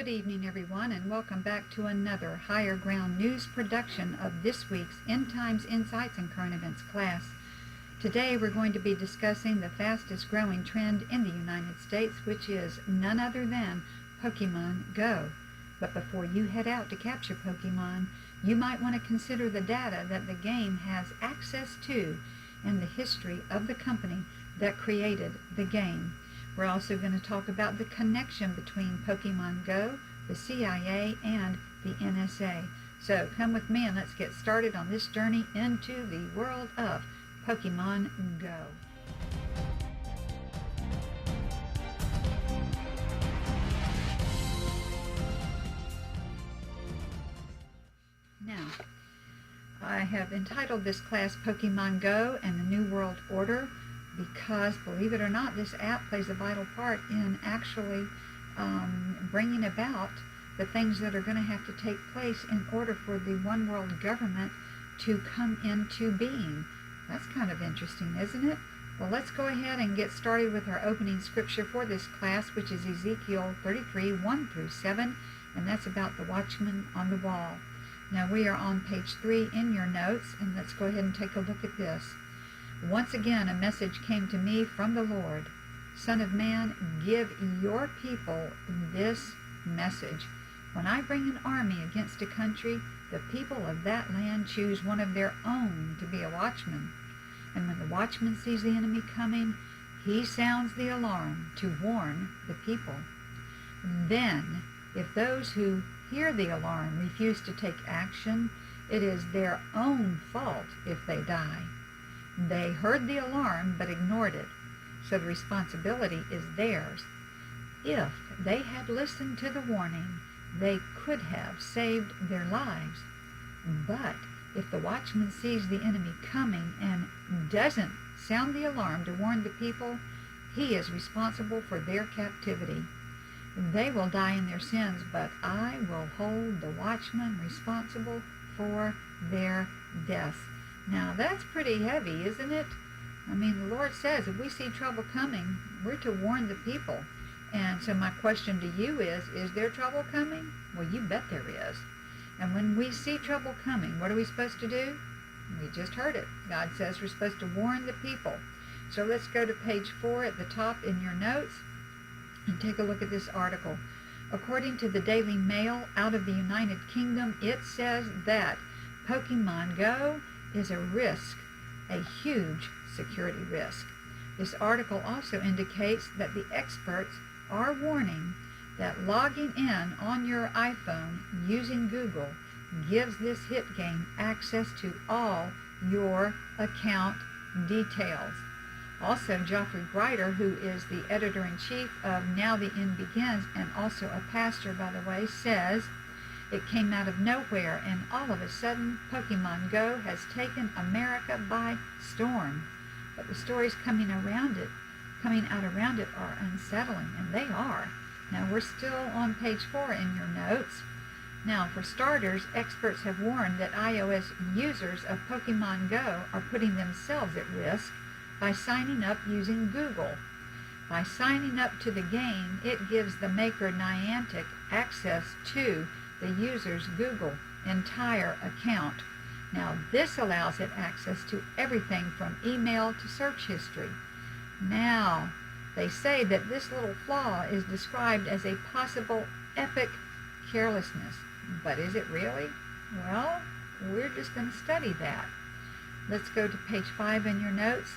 Good evening, everyone, and welcome back to another Higher Ground News production of this week's End Times Insights and Current Events class. Today we're going to be discussing the fastest growing trend in the United States, which is none other than Pokemon Go. But before you head out to capture Pokemon, you might want to consider the data that the game has access to and the history of the company that created the game. We're also going to talk about the connection between Pokemon Go, the CIA, and the NSA. So come with me and let's get started on this journey into the world of Pokemon Go. Now, I have entitled this class Pokemon Go and the New World Order because, believe it or not, this app plays a vital part in actually bringing about the things that are going to have to take place in order for the one world government to come into being. That's kind of interesting, isn't it? Well, let's go ahead and get started with our opening scripture for this class, which is Ezekiel 33, 1 through 7, and that's about the watchman on the wall. Now, we are on page 3 in your notes, and let's go ahead and take a look at this. Once again, a message came to me from the Lord. Son of man, give your people this message. When I bring an army against a country, the people of that land choose one of their own to be a watchman. And when the watchman sees the enemy coming, he sounds the alarm to warn the people. Then, if those who hear the alarm refuse to take action, it is their own fault if they die. They heard the alarm but ignored it, so the responsibility is theirs. If they had listened to the warning, they could have saved their lives. But if the watchman sees the enemy coming and doesn't sound the alarm to warn the people, he is responsible for their captivity. They will die in their sins, but I will hold the watchman responsible for their death. Now, that's pretty heavy, isn't it? I mean, the Lord says if we see trouble coming, we're to warn the people. And so my question to you is there trouble coming? Well, you bet there is. And when we see trouble coming, what are we supposed to do? We just heard it. God says we're supposed to warn the people. So let's go to page 4 at the top in your notes and take a look at this article. According to the Daily Mail out of the United Kingdom, it says that Pokemon Go is a risk, a huge security risk. This article also indicates that the experts are warning that logging in on your iPhone using Google gives this hit game access to all your account details. Also, Geoffrey Grider, who is the editor-in-chief of Now the End Begins and also a pastor, by the way, says, it came out of nowhere, and all of a sudden, Pokemon Go has taken America by storm. But the stories coming out around it are unsettling, and they are. Now, we're still on page 4 in your notes. Now, for starters, experts have warned that iOS users of Pokemon Go are putting themselves at risk by signing up using Google. By signing up to the game, it gives the maker Niantic access to the user's Google entire account. Now, this allows it access to everything from email to search history. Now, they say that this little flaw is described as a possible epic carelessness. But is it really? Well, we're just going to study that. Let's go to page 5 in your notes,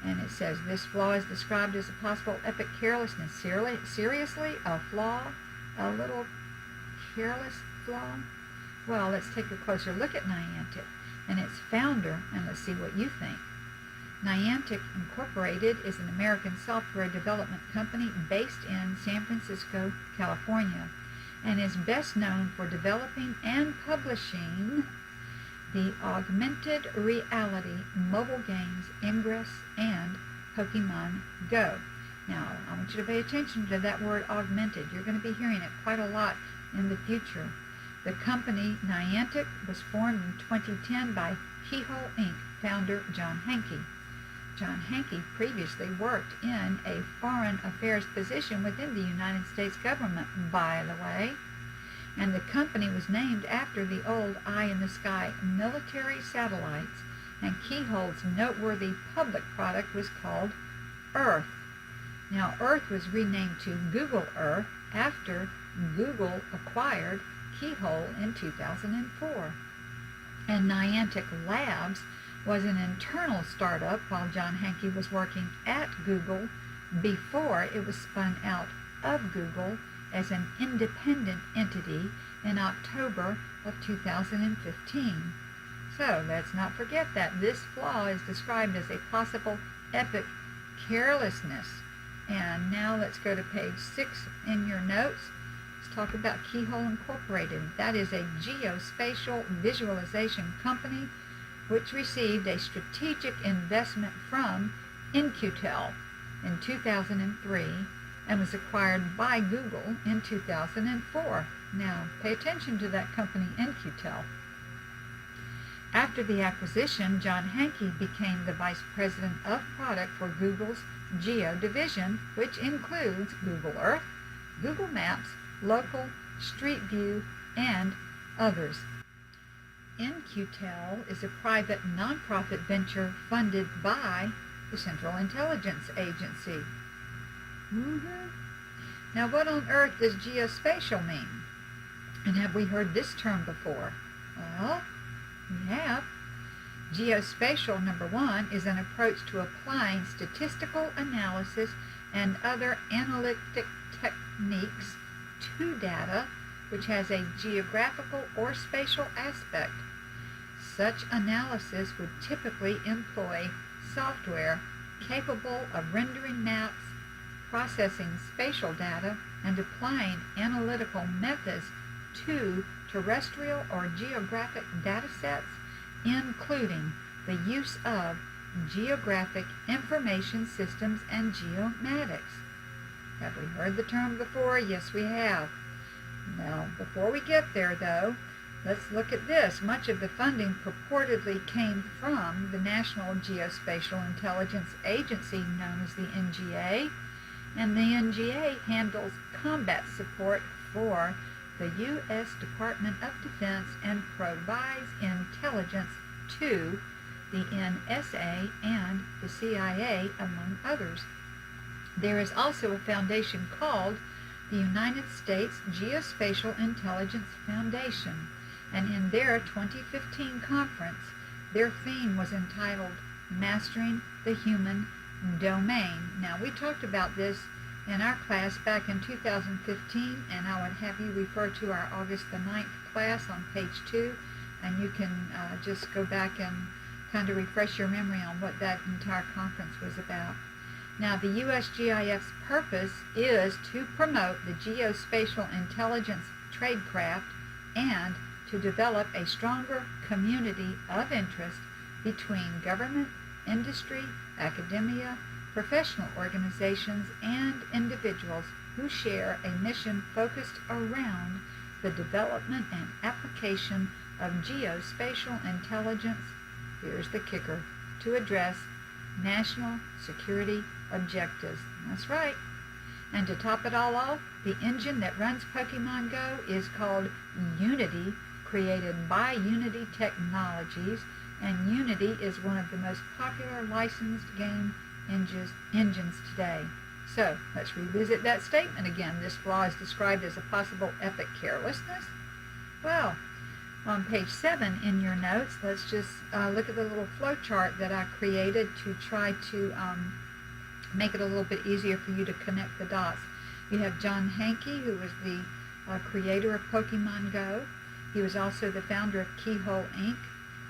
and it says this flaw is described as a possible epic carelessness. Seriously? A flaw? A little careless flaw? Well, let's take a closer look at Niantic and its founder, and let's see what you think. Niantic Incorporated is an American software development company based in San Francisco, California, and is best known for developing and publishing the augmented reality mobile games Ingress and Pokemon Go. Now, I want you to pay attention to that word augmented. You're going to be hearing it quite a lot in the future. The company Niantic was formed in 2010 by HELM Inc. founder John Hanke. John Hanke previously worked in a foreign affairs position within the United States government, by the way. and the company was named after the old eye-in-the-sky military satellites, and Keyhole's noteworthy public product was called Earth. Now, Earth was renamed to Google Earth after Google acquired Keyhole in 2004. And Niantic Labs was an internal startup while John Hanke was working at Google before it was spun out of Google as an independent entity in October of 2015. So let's not forget that this flaw is described as a possible epic carelessness. And now let's go to page 6 in your notes. Let's talk about Keyhole Incorporated. That is a geospatial visualization company which received a strategic investment from In-Q-Tel in 2003 and was acquired by Google in 2004. Now, pay attention to that company, In-Q-Tel. After the acquisition, John Hanke became the Vice President of Product for Google's Geo division, which includes Google Earth, Google Maps, Local, Street View, and others. In-Q-Tel is a private nonprofit venture funded by the Central Intelligence Agency. Now, what on earth does geospatial mean? And have we heard this term before? Well, we have. Geospatial, number one, is an approach to applying statistical analysis and other analytic techniques to data which has a geographical or spatial aspect. Such analysis would typically employ software capable of rendering maps, processing spatial data, and applying analytical methods to terrestrial or geographic data sets, including the use of geographic information systems and geomatics. Have we heard the term before? Yes, we have. Now, before we get there, though, let's look at this. Much of the funding purportedly came from the National Geospatial Intelligence Agency, known as the NGA, and the NGA handles combat support for the U.S. Department of Defense and provides intelligence to the NSA and the CIA, among others. There is also a foundation called the United States Geospatial Intelligence Foundation, and in their 2015 conference, their theme was entitled Mastering the Human Domain. Now, we talked about this in our class back in 2015, and I would have you refer to our August the 9th class on page 2, and you can just go back and kind of refresh your memory on what that entire conference was about. Now, the USGIF's purpose is to promote the geospatial intelligence tradecraft and to develop a stronger community of interest between government, industry, academia, professional organizations, and individuals who share a mission focused around the development and application of geospatial intelligence, here's the kicker, to address national security objectives. That's right. And to top it all off, the engine that runs Pokemon Go is called Unity, created by Unity Technologies, and Unity is one of the most popular licensed game engines today. So, let's revisit that statement again. This flaw is described as a possible epic carelessness. Well, on page 7 in your notes, let's just look at the little flow chart that I created to try to make it a little bit easier for you to connect the dots. You have John Hanke, who was the creator of Pokemon Go. He was also the founder of Keyhole Inc.,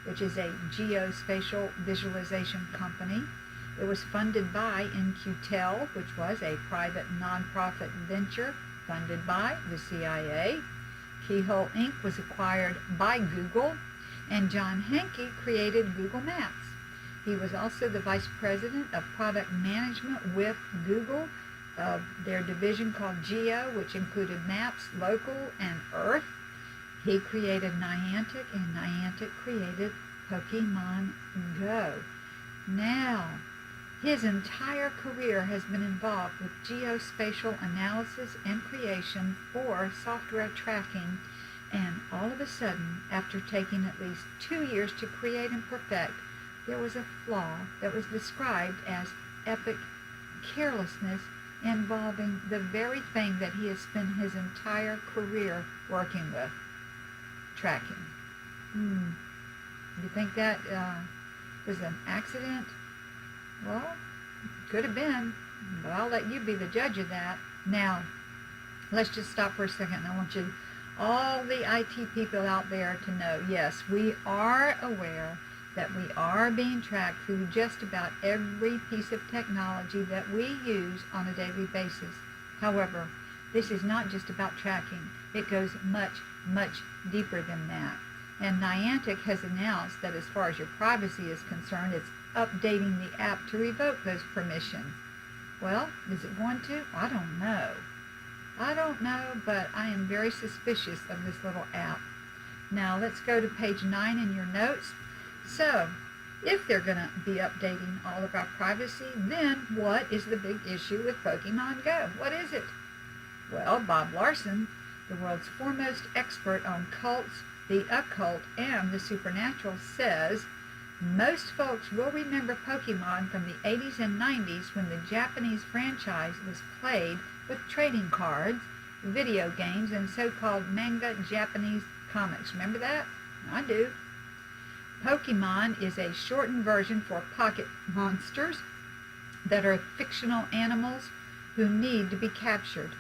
which is a geospatial visualization company. It was funded by In-Q-Tel, which was a private nonprofit venture funded by the CIA. Keyhole Inc. was acquired by Google, and John Hanke created Google Maps. He was also the Vice President of Product Management with Google of their division called Geo, which included Maps, Local, and Earth. He created Niantic, and Niantic created Pokemon Go. Now, His entire career has been involved with geospatial analysis and creation or software tracking, and all of a sudden, after taking at least 2 years to create and perfect, there was a flaw that was described as epic carelessness involving the very thing that he has spent his entire career working with, tracking. You think that was an accident? Well, could have been, but I'll let you be the judge of that. Now, let's just stop for a second. I want you, all the IT people out there, to know, yes, we are aware that we are being tracked through just about every piece of technology that we use on a daily basis. However, this is not just about tracking. It goes much, much deeper than that. And Niantic has announced that as far as your privacy is concerned, it's updating the app to revoke those permissions. Well, is it going to? I don't know. I don't know, but I am very suspicious of this little app. Now, let's go to page 9 in your notes. So, if they're going to be updating all of our privacy, then what is the big issue with Pokemon Go? What is it? Well, Bob Larson, the world's foremost expert on cults, the occult, and the supernatural, says most folks will remember Pokemon from the 80s and 90s when the Japanese franchise was played with trading cards, video games, and so-called manga Japanese comics. Remember that? I do. Pokemon is a shortened version for pocket monsters that are fictional animals who need to be captured.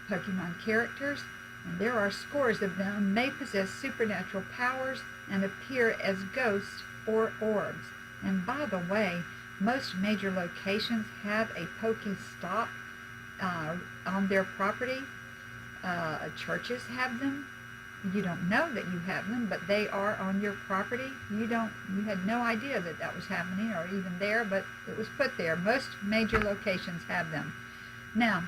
Pokemon characters, and there are scores of them, may possess supernatural powers and appear as ghosts or orbs. And by the way, most major locations have a Pokestop on their property. Churches have them. You don't know that you have them, but they are on your property. You had no idea that that was happening or even there, but it was put there. Most major locations have them. Now,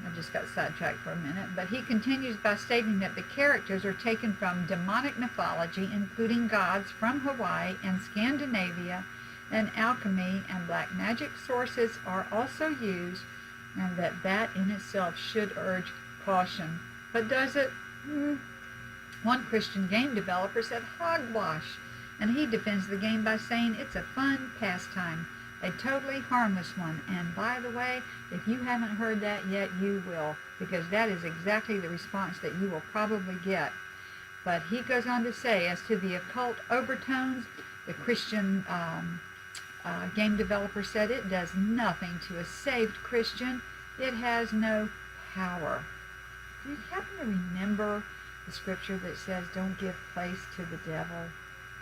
I just got sidetracked for a minute, but he continues by stating that the characters are taken from demonic mythology, including gods from Hawaii and Scandinavia, and alchemy and black magic sources are also used, and that in itself should urge caution. But does it? One Christian game developer said hogwash, and he defends the game by saying it's a fun pastime, a totally harmless one. And by the way, if you haven't heard that yet, you will, because that is exactly the response that you will probably get. But he goes on to say, as to the occult overtones, the Christian game developer said it does nothing to a saved Christian. It has no power. Do you happen to remember the scripture that says, don't give place to the devil?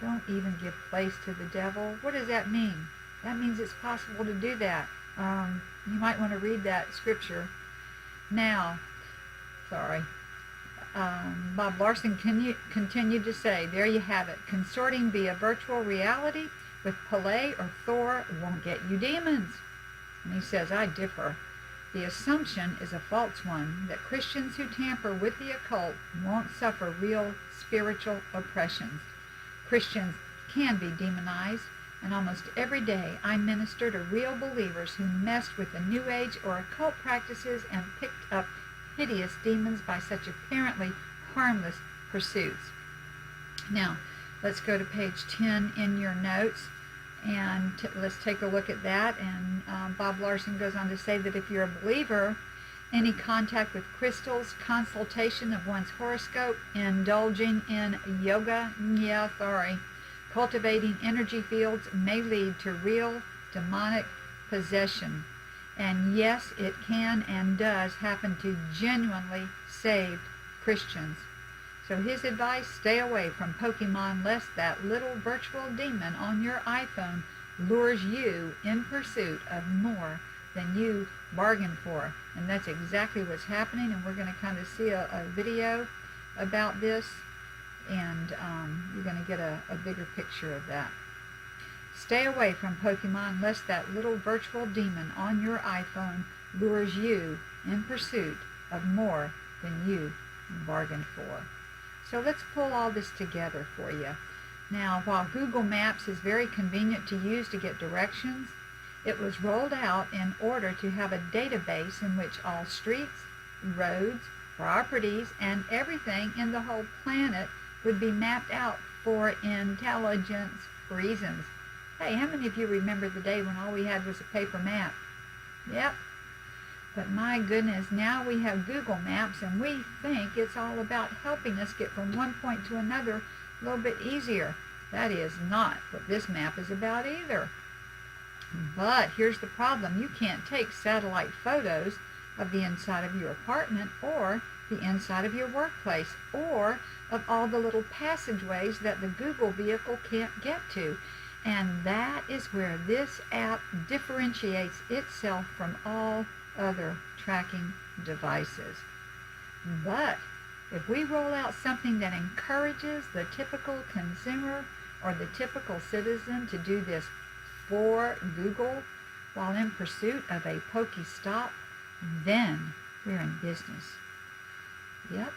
Don't even give place to the devil. What does that mean? That means it's possible to do that. You might want to read that scripture. Now, Bob Larson continued to say, there you have it. Consorting via virtual reality with Pele or Thor won't get you demons. And he says, I differ. The assumption is a false one that Christians who tamper with the occult won't suffer real spiritual oppressions. Christians can be demonized, and almost every day I minister to real believers who messed with the New Age or occult practices and picked up hideous demons by such apparently harmless pursuits. Now, let's go to page 10 in your notes, and let's take a look at that. And Bob Larson goes on to say that if you're a believer, any contact with crystals, consultation of one's horoscope, indulging in yoga, cultivating energy fields may lead to real demonic possession. And yes, it can and does happen to genuinely saved Christians. So his advice, stay away from Pokemon lest that little virtual demon on your iPhone lures you in pursuit of more than you bargained for. And that's exactly what's happening, and we're going to kind of see a video about this, and you're going to get a bigger picture of that. Stay away from Pokemon lest that little virtual demon on your iPhone lures you in pursuit of more than you bargained for. So let's pull all this together for you. Now, while Google Maps is very convenient to use to get directions, It was rolled out in order to have a database in which all streets, roads, properties, and everything in the whole planet would be mapped out for intelligence reasons. Hey, how many of you remember the day when all we had was a paper map? Yep. But my goodness, now we have Google Maps, and we think it's all about helping us get from one point to another a little bit easier. That is not what this map is about either. But here's the problem. You can't take satellite photos of the inside of your apartment or the inside of your workplace or of all the little passageways that the Google vehicle can't get to. And that is where this app differentiates itself from all other tracking devices. But if we roll out something that encourages the typical consumer or the typical citizen to do this for Google while in pursuit of a Pokestop, then we're in business. Yep.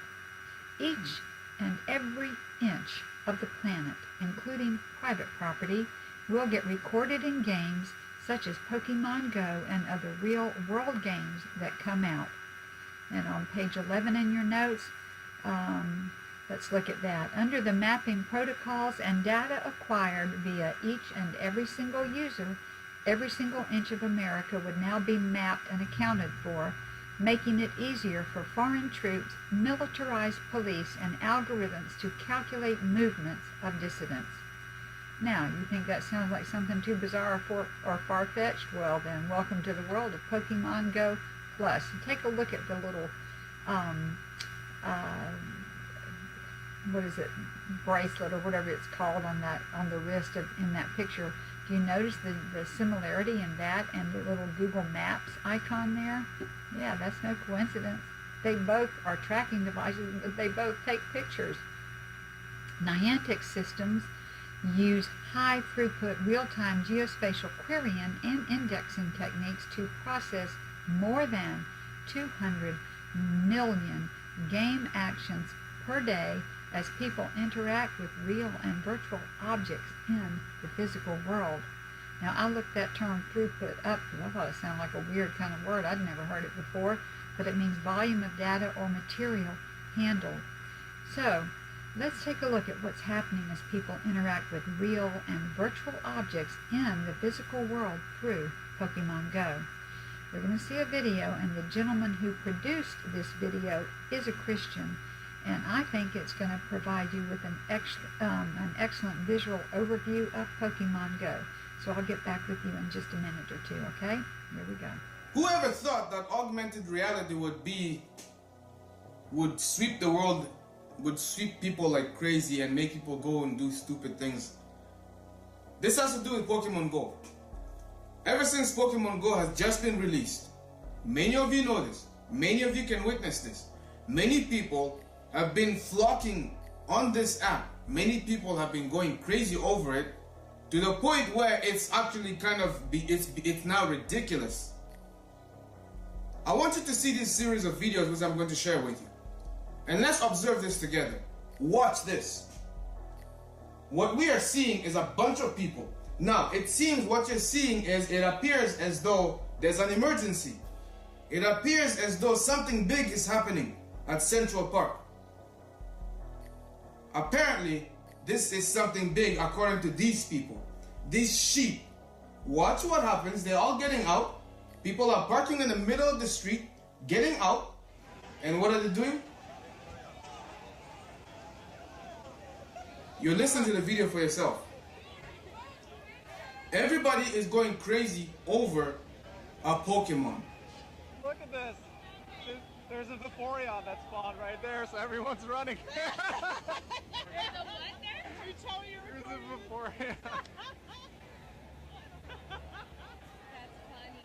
Each and every inch of the planet, including private property, will get recorded in games such as Pokemon Go and other real-world games that come out. And on page 11 in your notes, let's look at that. Under the mapping protocols and data acquired via each and every single user, every single inch of America would now be mapped and accounted for, making it easier for foreign troops, militarized police, and algorithms to calculate movements of dissidents. Now, you think that sounds like something too bizarre or far-fetched? Well, then, welcome to the world of Pokemon Go+. Take a look at the little, what is it, bracelet or whatever it's called on the wrist in that picture. Do you notice the similarity in that and the little Google Maps icon there? Yeah, that's no coincidence. They both are tracking devices, but they both take pictures. Niantic systems use high-throughput real-time geospatial querying and indexing techniques to process more than 200 million game actions per day as people interact with real and virtual objects in the physical world. Now, I looked that term throughput up because I thought it sounded like a weird kind of word. I'd never heard it before, but it means volume of data or material handled. So, let's take a look at what's happening as people interact with real and virtual objects in the physical world through Pokemon Go. We're going to see a video, and the gentleman who produced this video is a Christian, and I think it's going to provide you with an excellent visual overview of Pokemon Go. So I'll get back with you in just a minute or two, okay? Here we go. Whoever thought that augmented reality would sweep the world, would sweep people like crazy and make people go and do stupid things? This has to do with Pokemon Go. Ever since Pokemon Go has just been released, many of you know this, many of you can witness this. Many people have been flocking on this app. Many people have been going crazy over it to the point where it's actually it's now ridiculous. I want you to see this series of videos which I'm going to share with you. And let's observe this together. Watch this. What we are seeing is a bunch of people. Now, it seems what you're seeing is, it appears as though there's an emergency. It appears as though something big is happening at Central Park. Apparently, this is something big according to these people. These sheep. Watch what happens. They're all getting out. People are parking in the middle of the street, getting out. And what are they doing? You listen to the video for yourself. Everybody is going crazy over a Pokemon. Look at this. There's a Vaporeon that spawned right there, so everyone's running. There's a what there? You tell me you're There's a Vaporeon. That's funny.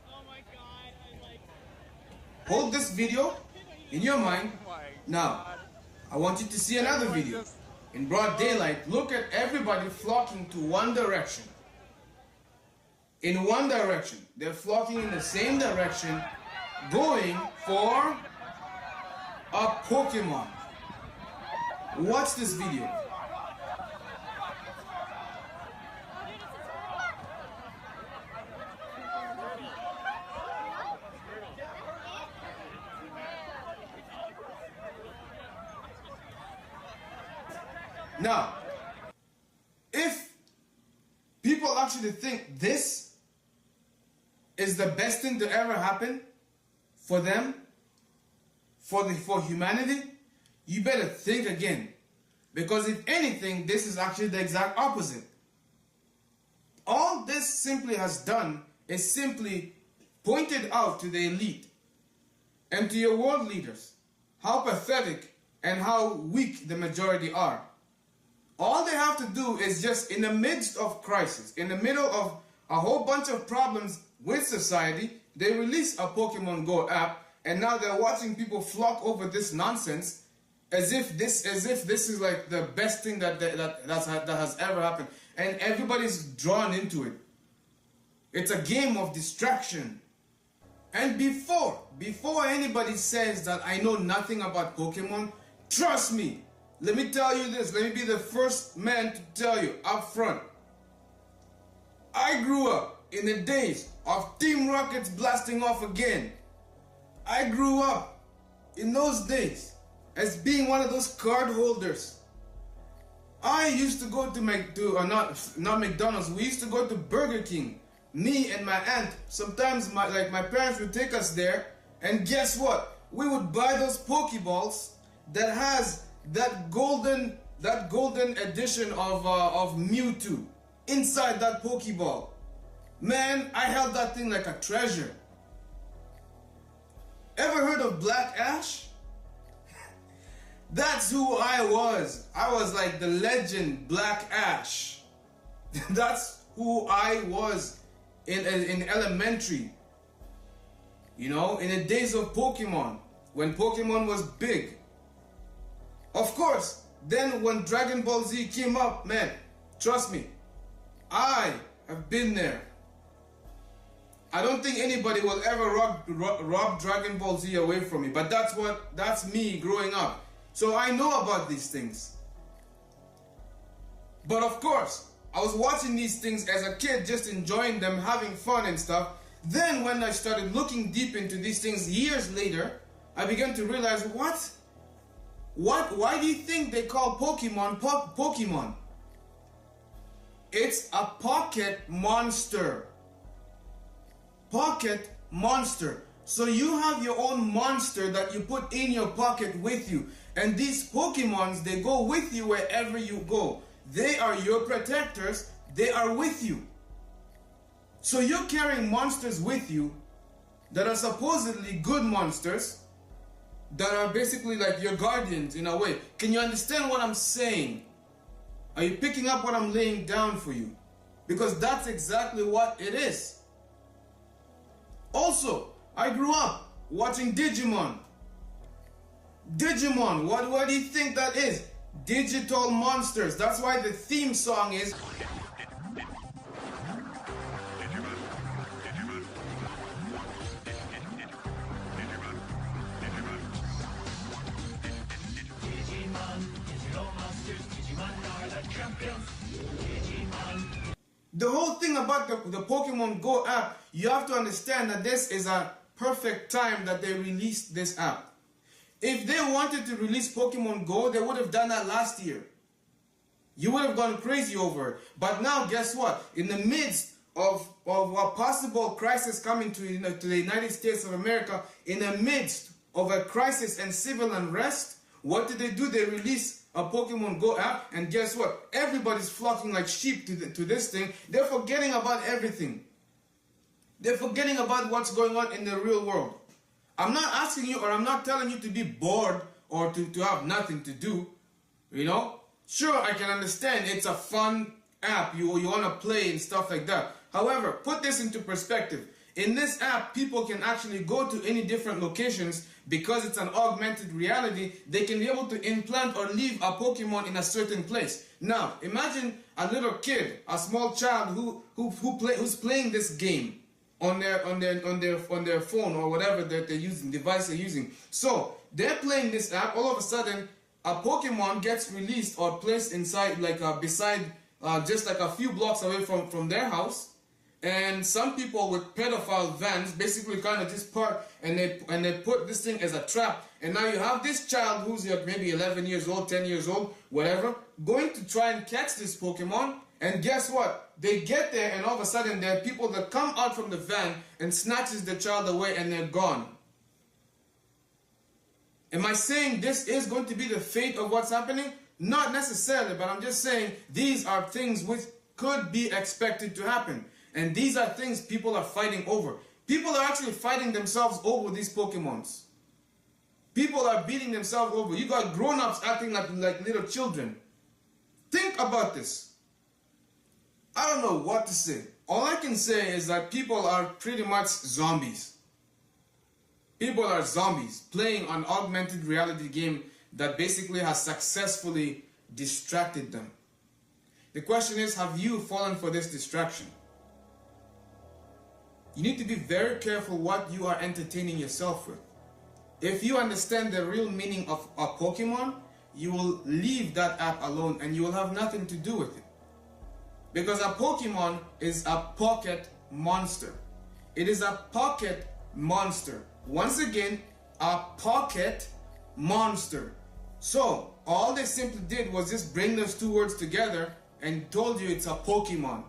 Oh my god, I like it. Hold this video in your mind. Oh my Now, God. I want you to see another Everyone video. just- In broad daylight, look at everybody flocking to one direction. In one direction. They're flocking in the same direction, going for a Pokemon. Watch this video. Now, if people actually think this is the best thing to ever happen for them, for humanity, you better think again. Because if anything, this is actually the exact opposite. All this simply has done is simply pointed out to the elite and to your world leaders how pathetic and how weak the majority are. All they have to do is just in the midst of crisis, in the middle of a whole bunch of problems with society, they release a Pokemon Go app, and now they're watching people flock over this nonsense as if this is like the best thing that has ever happened, and everybody's drawn into it. It's a game of distraction. And before anybody says that I know nothing about Pokemon, trust me, let me tell you this, let me be the first man to tell you up front. I grew up in the days of Team Rocket's blasting off again. I grew up in those days as being one of those card holders. I used to go to not McDonald's, we used to go to Burger King. Me and my aunt, sometimes my parents would take us there, and guess what? We would buy those Pokeballs that has that golden edition of Mewtwo inside that Pokeball. Man, I held that thing like a treasure. Ever heard of Black Ash? That's who I was. I was like the legend Black Ash. That's who I was in elementary. You know, in the days of Pokemon, when Pokemon was big. Of course, then when Dragon Ball Z came up, man, trust me, I have been there. I don't think anybody will ever rob Dragon Ball Z away from me, but that's me growing up. So I know about these things. But of course, I was watching these things as a kid, just enjoying them, having fun and stuff. Then when I started looking deep into these things years later, I began to realize, why do you think they call Pokemon Pokemon? It's a pocket monster. Pocket monster. So you have your own monster that you put in your pocket with you. And these Pokemons, they go with you wherever you go. They are your protectors. They are with you. So you're carrying monsters with you that are supposedly good monsters, that are basically like your guardians in a way. Can you understand what I'm saying? Are you picking up what I'm laying down for you? Because that's exactly what it is. Also, I grew up watching Digimon. Digimon, what do you think that is? Digital monsters. That's why the theme song is... The whole thing about the Pokemon Go app, you have to understand that this is a perfect time that they released this app. If they wanted to release Pokemon Go, they would have done that last year. You would have gone crazy over it. But now, guess what? In the midst of a possible crisis coming to the United States of America, in the midst of a crisis and civil unrest, what did they do? They released a Pokemon Go app, and guess what? Everybody's flocking like sheep to this thing. They're forgetting about everything. They're forgetting about what's going on in the real world. I'm not asking you, or I'm not telling you to be bored or to have nothing to do. You know? Sure, I can understand it's a fun app. You want to play and stuff like that. However, put this into perspective. In this app, people can actually go to any different locations because it's an augmented reality. They can be able to implant or leave a Pokemon in a certain place. Now, imagine a little kid, a small child who's playing this game on their phone or whatever that they're using, device they're using. So they're playing this app. All of a sudden, a Pokemon gets released or placed inside, like beside, just like a few blocks away from their house. And some people with pedophile vans basically kind of just park and they put this thing as a trap. And now you have this child who's maybe 11 years old, 10 years old, whatever, going to try and catch this Pokemon. And guess what? They get there and all of a sudden there are people that come out from the van and snatches the child away and they're gone. Am I saying this is going to be the fate of what's happening? Not necessarily, but I'm just saying these are things which could be expected to happen. And these are things people are fighting over. People are actually fighting themselves over these Pokemons. People are beating themselves over. You got grown-ups acting like little children. Think about this. I don't know what to say. All I can say is that people are pretty much zombies. People are zombies playing an augmented reality game that basically has successfully distracted them. The question is, have you fallen for this distraction? You need to be very careful what you are entertaining yourself with. If you understand the real meaning of a Pokemon, you will leave that app alone and you will have nothing to do with it. Because a Pokemon is a pocket monster. It is a pocket monster. Once again, a pocket monster. So, all they simply did was just bring those two words together and told you it's a Pokemon.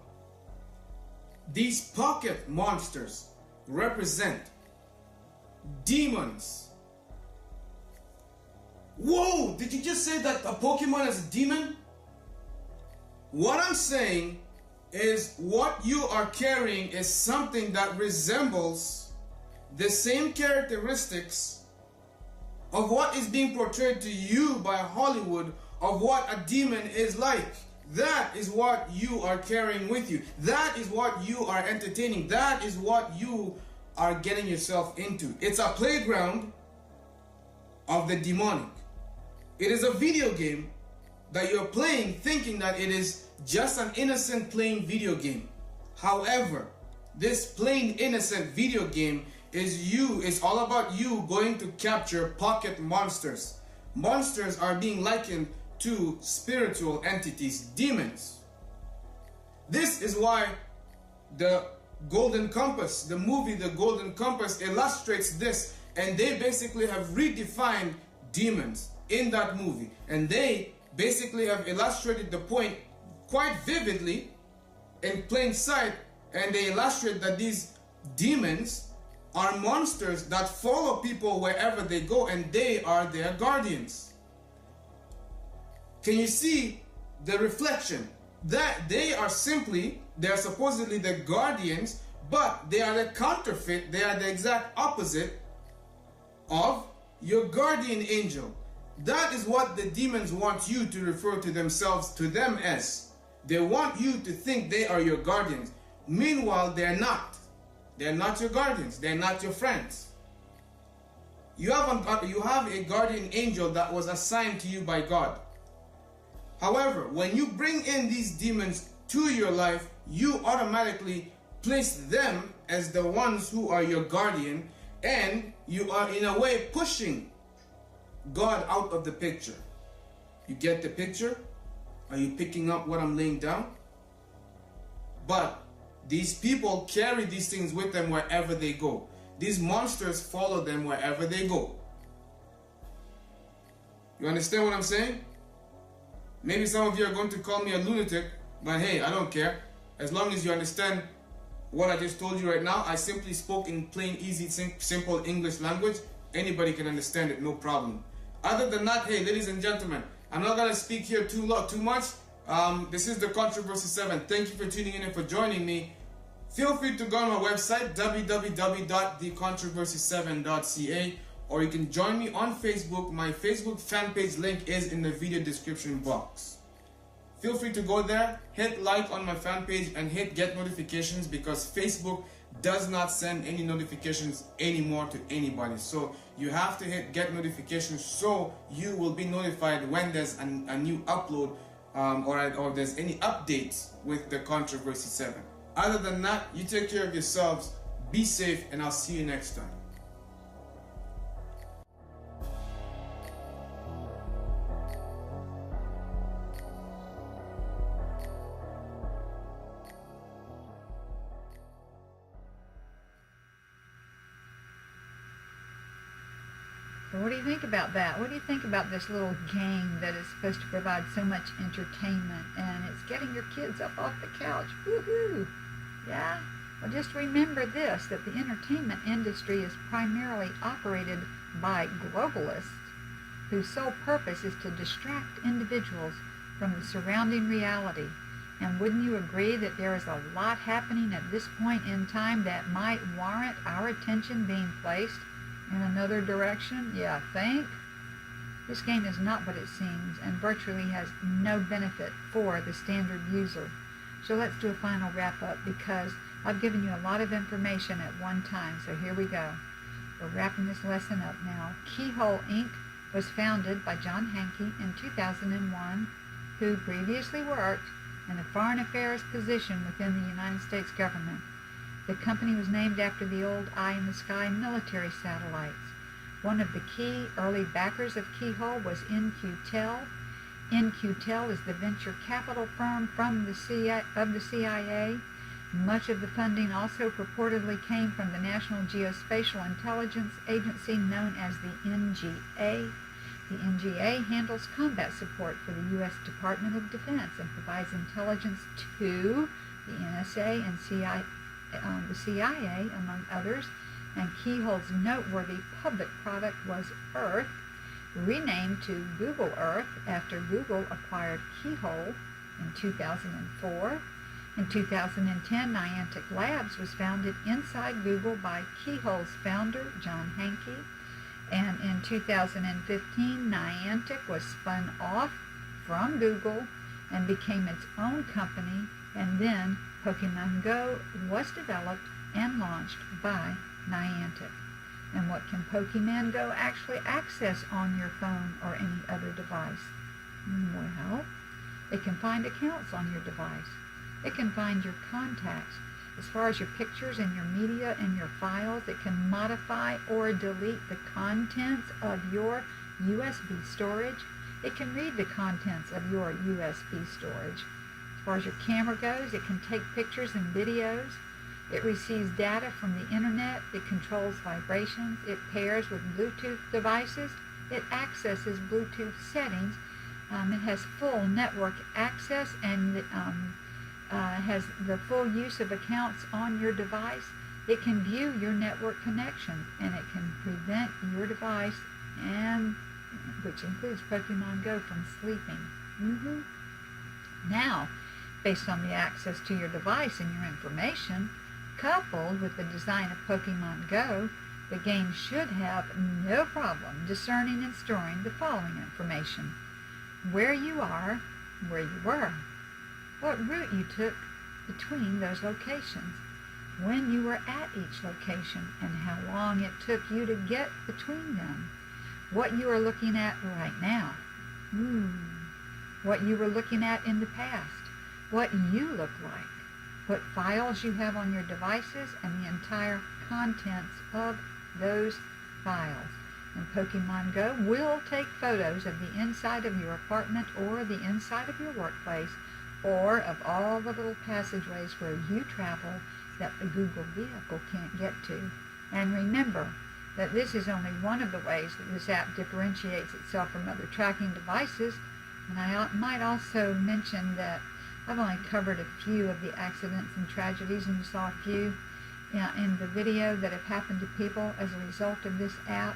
These pocket monsters represent demons. Whoa! Did you just say that a Pokemon is a demon? What I'm saying is what you are carrying is something that resembles the same characteristics of what is being portrayed to you by Hollywood of what a demon is like. That is what you are carrying with you. That is what you are entertaining. That is what you are getting yourself into. It's a playground of the demonic. It is a video game that you're playing thinking that it is just an innocent plain video game. However, this plain innocent video game is all about you going to capture pocket monsters. Monsters are being likened to spiritual entities, demons. This is why the Golden Compass, the movie The Golden Compass, illustrates this, and they basically have redefined demons in that movie, and they basically have illustrated the point quite vividly in plain sight, and they illustrate that these demons are monsters that follow people wherever they go, and they are their guardians. Can you see the reflection? That they are supposedly the guardians, but they are the counterfeit, they are the exact opposite of your guardian angel. That is what the demons want you to refer to themselves, to them as. They want you to think they are your guardians. Meanwhile, they're not. They're not your guardians. They're not your friends. You have a guardian angel that was assigned to you by God. However, when you bring in these demons to your life, you automatically place them as the ones who are your guardian, and you are in a way pushing God out of the picture. You get the picture? Are you picking up what I'm laying down? But these people carry these things with them wherever they go. These monsters follow them wherever they go. You understand what I'm saying? Maybe some of you are going to call me a lunatic, but hey, I don't care. As long as you understand what I just told you right now, I simply spoke in plain, easy, simple English language. Anybody can understand it, no problem. Other than that, hey, ladies and gentlemen, I'm not going to speak here too much. This is The Controversy 7. Thank you for tuning in and for joining me. Feel free to go on my website, www.thecontroversy7.ca, or you can join me on Facebook. My Facebook fan page link is in the video description box. Feel free to go there, hit like on my fan page, and hit get notifications, because Facebook does not send any notifications anymore to anybody. So you have to hit get notifications so you will be notified when there's a new upload or there's any updates with The Controversy 7. Other than that, you take care of yourselves, be safe, and I'll see you next time. So what do you think about that? What do you think about this little game that is supposed to provide so much entertainment, and it's getting your kids up off the couch? Woohoo! Yeah? Well, just remember this, that the entertainment industry is primarily operated by globalists whose sole purpose is to distract individuals from the surrounding reality. And wouldn't you agree that there is a lot happening at this point in time that might warrant our attention being placed in another direction? Yeah, think? This game is not what it seems and virtually has no benefit for the standard user. So let's do a final wrap up, because I've given you a lot of information at one time. So here we go. We're wrapping this lesson up now. Keyhole Inc. was founded by John Hanke in 2001, who previously worked in a foreign affairs position within the United States government. The company was named after the old eye-in-the-sky military satellites. One of the key early backers of Keyhole was In-Q-Tel. In-Q-Tel is the venture capital firm from the CIA. Much of the funding also purportedly came from the National Geospatial Intelligence Agency, known as the NGA. The NGA handles combat support for the U.S. Department of Defense and provides intelligence to the NSA and the CIA, among others. And Keyhole's noteworthy public product was Earth, renamed to Google Earth after Google acquired Keyhole in 2004. In 2010, Niantic Labs was founded inside Google by Keyhole's founder, John Hanke. And in 2015, Niantic was spun off from Google and became its own company, and then Pokemon Go was developed and launched by Niantic. And what can Pokemon Go actually access on your phone or any other device? Well, it can find accounts on your device. It can find your contacts. As far as your pictures and your media and your files, it can modify or delete the contents of your USB storage. It can read the contents of your USB storage. As far as your camera goes, it can take pictures and videos. It receives data from the internet. It controls vibrations. It pairs with Bluetooth devices. It accesses Bluetooth settings. It has full network access, and has the full use of accounts on your device. It can view your network connections, and it can prevent your device, and which includes Pokemon Go, from sleeping. Now, based on the access to your device and your information, coupled with the design of Pokemon Go, the game should have no problem discerning and storing the following information: where you are, where you were, what route you took between those locations, when you were at each location, and how long it took you to get between them, what you are looking at right now, what you were looking at in the past, what you look like, what files you have on your devices, and the entire contents of those files. And Pokemon Go will take photos of the inside of your apartment or the inside of your workplace, or of all the little passageways where you travel that the Google vehicle can't get to. And remember that this is only one of the ways that this app differentiates itself from other tracking devices. And I might also mention that I've only covered a few of the accidents and tragedies, and you saw a few in the video that have happened to people as a result of this app.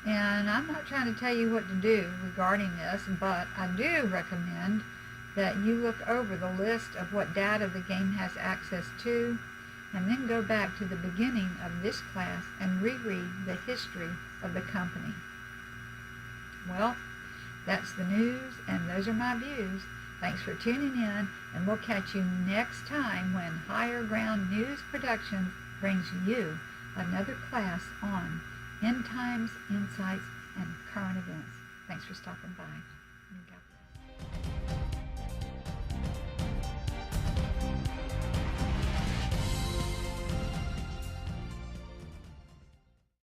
And I'm not trying to tell you what to do regarding this, but I do recommend that you look over the list of what data the game has access to, and then go back to the beginning of this class and reread the history of the company. Well, that's the news, and those are my views. Thanks for tuning in, and we'll catch you next time when Higher Ground News Productions brings you another class on end times, insights, and current events. Thanks for stopping by.